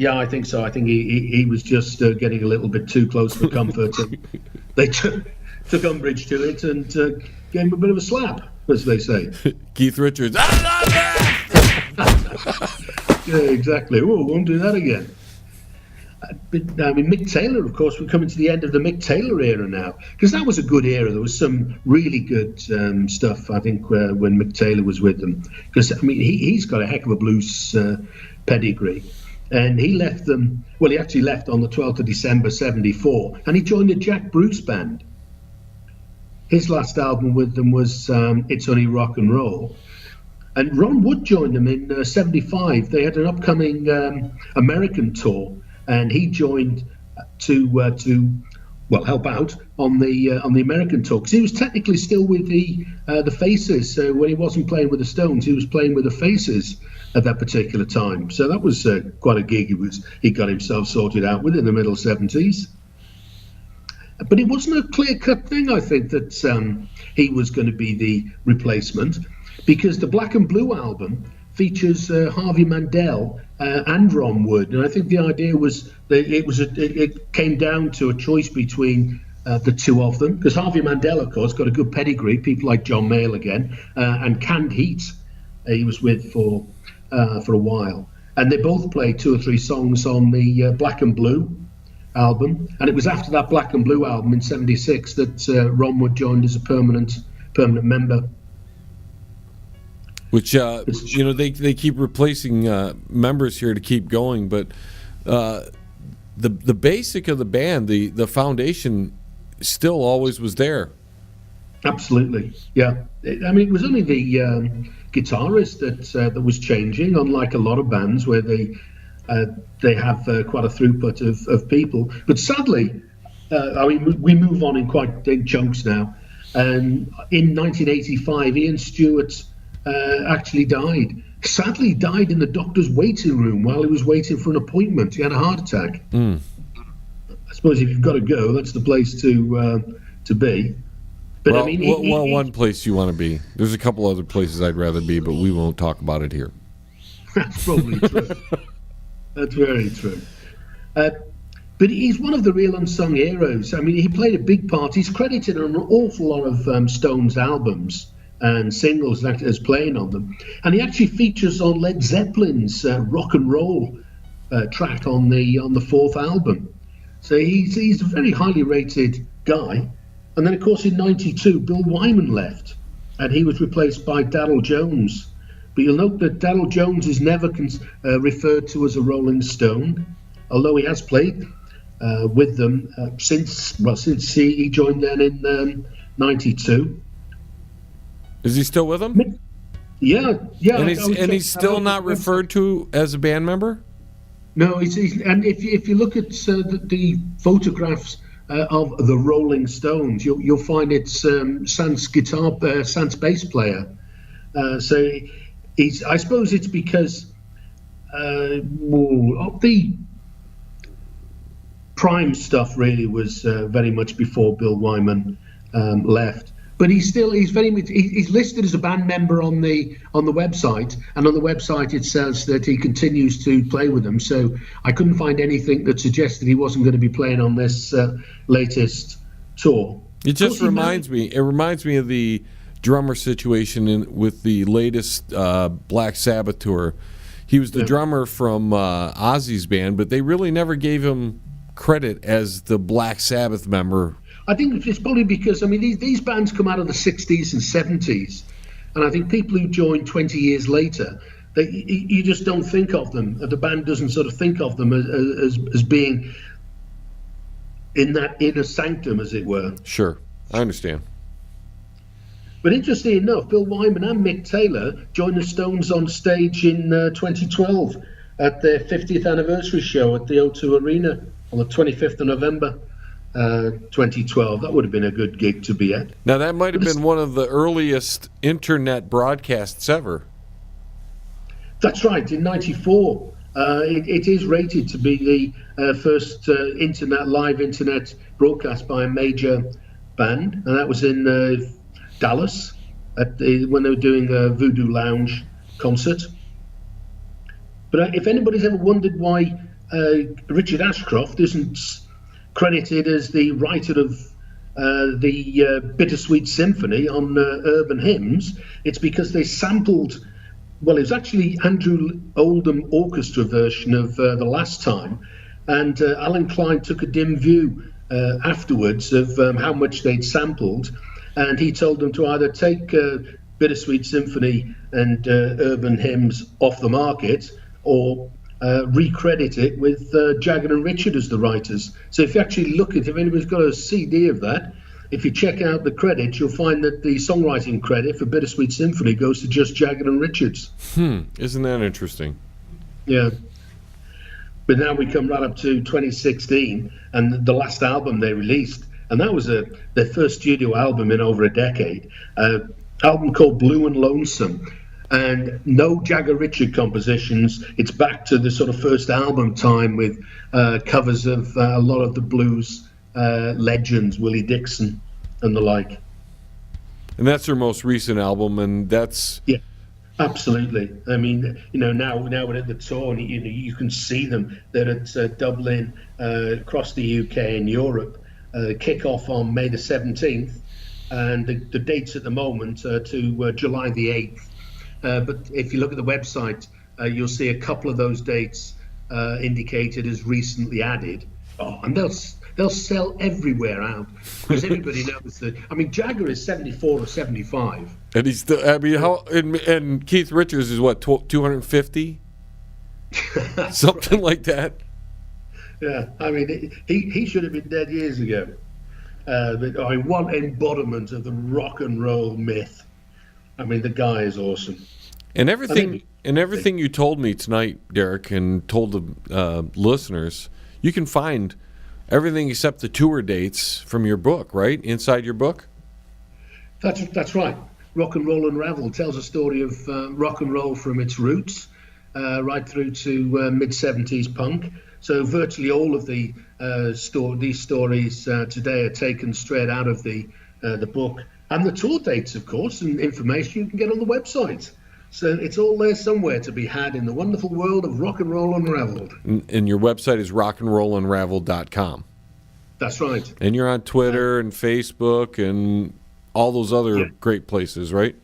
I think so. I think he was just getting a little bit too close for comfort. And they took umbrage to it and gave him a bit of a slap, as they say. Keith Richards. I love it! Yeah, exactly. Oh, won't do that again. But, I mean, Mick Taylor, of course, we're coming to the end of the Mick Taylor era now, because that was a good era. There was some really good stuff, I think, when Mick Taylor was with them. Because, I mean, he's got a heck of a blues pedigree. And he left them, well, he actually left on the 12th of December, 74, and he joined the Jack Bruce Band. His last album with them was It's Only Rock and Roll. And Ron Wood joined them in 75. They had an upcoming American tour, and he joined to help out on the American tour, because he was technically still with the Faces. So when he wasn't playing with the Stones, he was playing with the Faces at that particular time. So that was quite a gig he got himself sorted out with in the middle 70s. But it wasn't a clear-cut thing, I think, that he was going to be the replacement, because the Black and Blue album features Harvey Mandel and Ron Wood, and I think the idea was that it came down to a choice between the two of them, because Harvey Mandel, of course, got a good pedigree, people like John Mayall again, and Canned Heat he was with for a while, and they both played 2 or 3 songs on the Black and Blue album, and it was after that Black and Blue album in 76 that Ron Wood joined as a permanent member. Which they keep replacing members here to keep going, but the basic of the band, the foundation, still always was there. Absolutely, yeah. I mean, it was only the guitarist that was changing, unlike a lot of bands where they have quite a throughput of people. But sadly, I mean, we move on in quite big chunks now. And in 1985, Ian Stewart actually sadly died in the doctor's waiting room while he was waiting for an appointment. He had a heart attack. I suppose if you've got to go, that's the place to be. But well, I mean, one place you want to be. There's a couple other places I'd rather be, but we won't talk about it here. That's probably true. That's very true. But he's one of the real unsung heroes. I mean, he played a big part. He's credited on an awful lot of Stones albums and singles as playing on them, and he actually features on Led Zeppelin's RocknRoll track on the 4th album. So he's a very highly rated guy. And then, of course, in 92, Bill Wyman left, and he was replaced by Darryl Jones. But you'll note that Darryl Jones is never referred to as a Rolling Stone, although he has played with them since he joined them in 92. Is he still with them? Yeah. And he's still not referred to as a band member? No, and if you look at the photographs of the Rolling Stones, you'll find it's Sant's bass player. So I suppose it's because of the prime stuff really was very much before Bill Wyman left. But he's listed as a band member on the website, and on the website it says that he continues to play with them. So I couldn't find anything that suggested he wasn't going to be playing on this latest tour. It just reminds me. It reminds me of the drummer situation with the latest Black Sabbath tour. He was the drummer from Ozzy's band, but they really never gave him credit as the Black Sabbath member. I think it's probably because, I mean, these bands come out of the 60s and 70s, And I think people who join 20 years later, you just don't think of them. The band doesn't sort of think of them as being in that inner sanctum, as it were. Sure, I understand. But interestingly enough, Bill Wyman and Mick Taylor joined the Stones on stage in 2012 at their 50th anniversary show at the O2 Arena on the 25th of November 2012. That would have been a good gig to be at. Now, that might have been one of the earliest internet broadcasts ever. That's right, in 94. It is rated to be the first live internet broadcast by a major band, and that was in Dallas when they were doing a Voodoo Lounge concert. But if anybody's ever wondered why Richard Ashcroft isn't credited as the writer of the Bittersweet Symphony on Urban Hymns, it's because they sampled. Well, it was actually Andrew Oldham orchestra version of The Last Time, and Alan Klein took a dim view afterwards of how much they'd sampled, and he told them to either take Bittersweet Symphony and Urban Hymns off the market, or recredit it with Jagger and Richard as the writers. So if you actually look at, if anybody's got a CD of that, if you check out the credits, you'll find that the songwriting credit for Bittersweet Symphony goes to just Jagger and Richards. Isn't that interesting? Yeah. But now we come right up to 2016 and the last album they released, and that was their first studio album in over a decade. Album called Blue and Lonesome, and no Jagger Richard compositions. It's back to the sort of first album time with covers of a lot of the blues legends, Willie Dixon and the like. And that's their most recent album, and that's... Yeah, absolutely. I mean, now we're at the tour, and you can see them. They're at Dublin, across the UK and Europe. Kick off on May the 17th, and the dates at the moment are to July the 8th. But if you look at the website, you'll see a couple of those dates indicated as recently added. And they'll sell everywhere out, because everybody knows that. I mean, Jagger is 74 or 75, and he's still. I mean, and Keith Richards is what, 250, something like that. Yeah, I mean, he should have been dead years ago. But one embodiment of the rock and roll myth. I mean, the guy is awesome. And everything you told me tonight, Derek, and told the listeners, you can find everything except the tour dates from your book, right? Inside your book? That's right. Rock and Roll Unravelled tells a story of rock and roll from its roots right through to mid-70s punk. So virtually all of these stories today are taken straight out of the book. And the tour dates, of course, and information you can get on the website. So it's all there somewhere to be had in the wonderful world of Rock and Roll Unravelled. And your website is RocknRollUnravelled.com. That's right. And you're on Twitter and Facebook and all those other great places, right?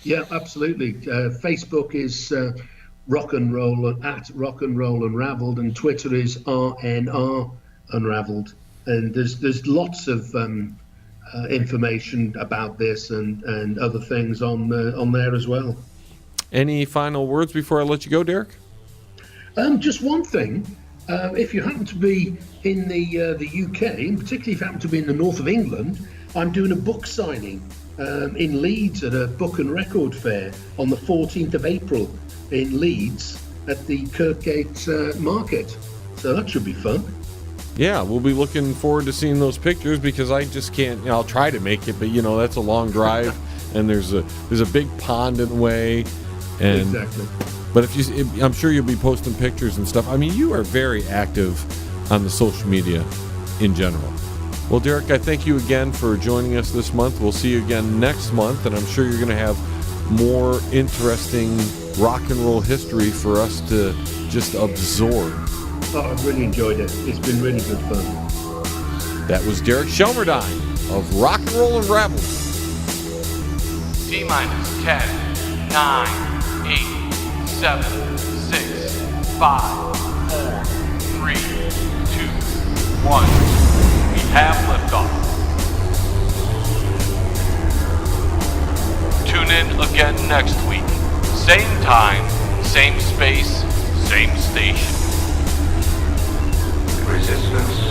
Yeah, absolutely. Facebook is Rock and Roll at Rock and Roll Unravelled, and Twitter is RNR Unravelled. And there's lots of information about this and other things on there as well. Any final words before I let you go, Derek? Just one thing. If you happen to be in the UK, and particularly if you happen to be in the north of England, I'm doing a book signing in Leeds at a book and record fair on the 14th of April in Leeds at the Kirkgate Market. So that should be fun. Yeah, we'll be looking forward to seeing those pictures, because I just can't. I'll try to make it, but that's a long drive, and there's a big pond in the way. And, exactly. But I'm sure you'll be posting pictures and stuff. I mean, you are very active on the social media in general. Well, Derek, I thank you again for joining us this month. We'll see you again next month, and I'm sure you're going to have more interesting rock and roll history for us to just absorb. Oh, I've really enjoyed it. It's been really good fun. That was Derek Shelmerdine of Rock and Roll Unravelled. T-minus 10, 9, 8, 7, 6, 5, 4, 3, 2, 1. We have liftoff. Tune in again next week. Same time, same space, same station. Resistance